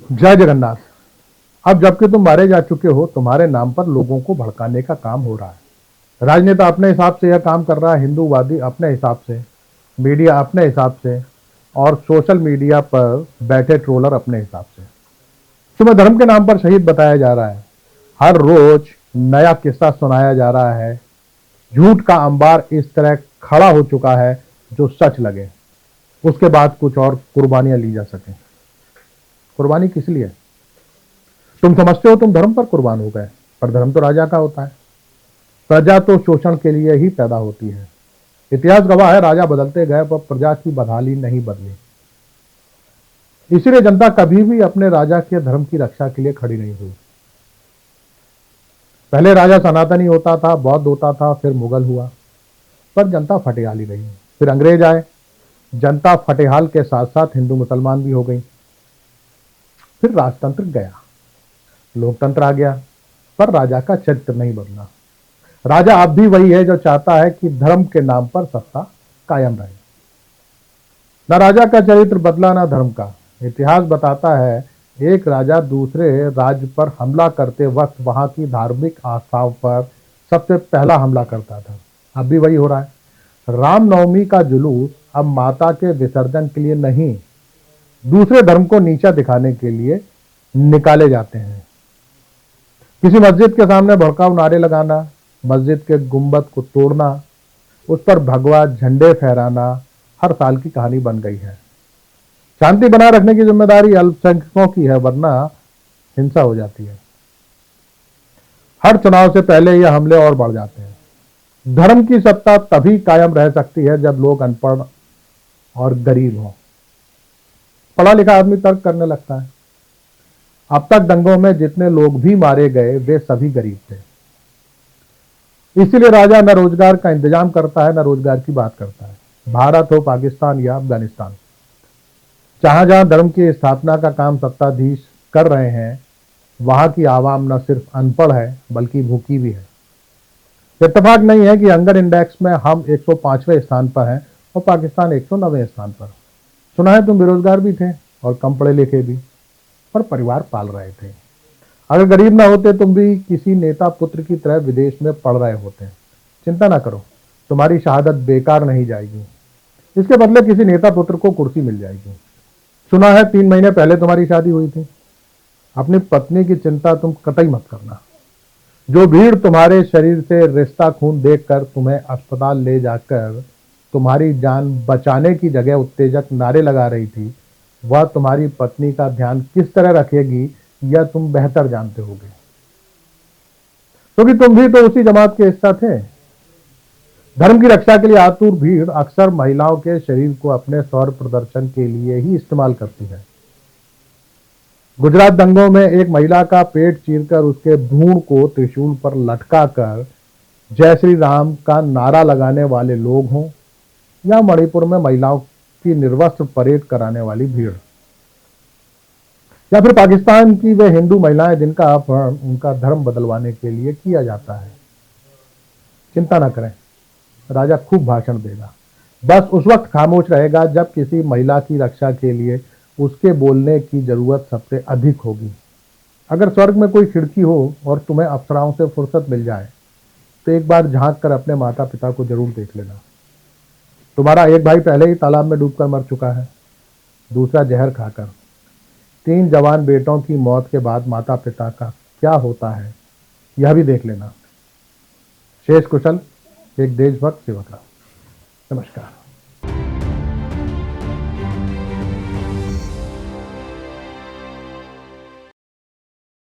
जय जगन्नाथ। अब जबकि तुम मारे जा चुके हो, तुम्हारे नाम पर लोगों को भड़काने का काम हो रहा है। राजनेता अपने हिसाब से यह काम कर रहा है, हिंदूवादी अपने हिसाब से, मीडिया अपने हिसाब से, और सोशल मीडिया पर बैठे ट्रोलर अपने हिसाब से। तुम्हें धर्म के नाम पर शहीद बताया जा रहा है। हर रोज नया किस्सा सुनाया जा रहा है। झूठ का अंबार इस तरह खड़ा हो चुका है जो सच लगे, उसके बाद कुछ और कुर्बानियां ली जा सके। कुर्बानी किस लिए? तुम समझते हो तुम धर्म पर कुर्बान हो गए, पर धर्म तो राजा का होता है। प्रजा तो शोषण के लिए ही पैदा होती है। इतिहास गवाह है, राजा बदलते गए पर प्रजा की बदहाली नहीं बदली। इसीलिए जनता कभी भी अपने राजा के धर्म की रक्षा के लिए खड़ी नहीं हुई। पहले राजा सनातनी होता था, बौद्ध होता था, फिर मुगल हुआ, पर जनता फटेहाली रही। फिर अंग्रेज आए, जनता फटेहाल के साथ साथ हिंदू मुसलमान भी हो गई। फिर राजतंत्र गया, लोकतंत्र आ गया, पर राजा का चरित्र नहीं बदला। राजा अब भी वही है जो चाहता है कि धर्म के नाम पर सत्ता कायम रहे। न राजा का चरित्र बदला, न धर्म का। इतिहास बताता है, एक राजा दूसरे राज्य पर हमला करते वक्त वहां की धार्मिक आस्थाओं पर सबसे पहला हमला करता था। अब भी वही हो रहा है। रामनवमी का जुलूस अब माता के विसर्जन के लिए नहीं, दूसरे धर्म को नीचा दिखाने के लिए निकाले जाते हैं। किसी मस्जिद के सामने भड़काऊ नारे लगाना, मस्जिद के गुंबद को तोड़ना, उस पर भगवा झंडे फहराना हर साल की कहानी बन गई है। शांति बनाए रखने की जिम्मेदारी अल्पसंख्यकों की है, वरना हिंसा हो जाती है। हर चुनाव से पहले ये हमले और बढ़ जाते हैं। धर्म की सत्ता तभी कायम रह सकती है जब लोग अनपढ़ और गरीब हों। पढ़ा लिखा आदमी तर्क करने लगता है। अब तक दंगों में जितने लोग भी मारे गए वे सभी गरीब थे। इसीलिए राजा न रोजगार का इंतजाम करता है, न रोजगार की बात करता है। भारत हो, पाकिस्तान या अफगानिस्तान, जहां जहां धर्म की स्थापना का काम सत्ताधीश कर रहे हैं, वहां की आवाम न सिर्फ अनपढ़ है बल्कि भूखी भी है। इत्तेफाक नहीं है कि हंगर इंडेक्स में हम 105वें स्थान पर हैं और पाकिस्तान 109वें स्थान पर। सुना है तुम बेरोजगार भी थे और कम पढ़े लिखे भी, पर परिवार पाल रहे थे। अगर गरीब ना होते तुम भी किसी नेता पुत्र की तरह विदेश में पढ़ रहे होते। चिंता ना करो, तुम्हारी शहादत बेकार नहीं जाएगी। इसके बदले किसी नेता पुत्र को कुर्सी मिल जाएगी। सुना है 3 महीने पहले तुम्हारी शादी हुई थी। अपनी पत्नी की चिंता तुम कतई मत करना। जो भीड़ तुम्हारे शरीर से रिश्ता खून देखकर तुम्हें अस्पताल ले जाकर तुम्हारी जान बचाने की जगह उत्तेजक नारे लगा रही थी, वह तुम्हारी पत्नी का ध्यान किस तरह रखेगी यह तुम बेहतर जानते होगे, क्योंकि तुम भी तो उसी जमात के हिस्सा थे। धर्म की रक्षा के लिए आतुर भीड़ अक्सर महिलाओं के शरीर को अपने सौर प्रदर्शन के लिए ही इस्तेमाल करती है। गुजरात दंगों में एक महिला का पेट चीरकर उसके भ्रूण को त्रिशूल पर लटकाकर जय श्री राम का नारा लगाने वाले लोग हों, या मणिपुर में महिलाओं की निर्वस्त्र परेड कराने वाली भीड़, या फिर पाकिस्तान की वे हिंदू महिलाएं जिनका अपहरण उनका धर्म बदलवाने के लिए किया जाता है। चिंता न करें, राजा खूब भाषण देगा, बस उस वक्त खामोश रहेगा जब किसी महिला की रक्षा के लिए उसके बोलने की जरूरत सबसे अधिक होगी। अगर स्वर्ग में कोई खिड़की हो और तुम्हें अप्सराओं से फुर्सत मिल जाए तो एक बार झांक कर अपने माता पिता को जरूर देख लेना। तुम्हारा एक भाई पहले ही तालाब में डूबकर मर चुका है, दूसरा जहर खाकर। 3 जवान बेटों की मौत के बाद माता पिता का क्या होता है यह भी देख लेना। शेष कुशल, एक देशभक्त सेवक। नमस्कार।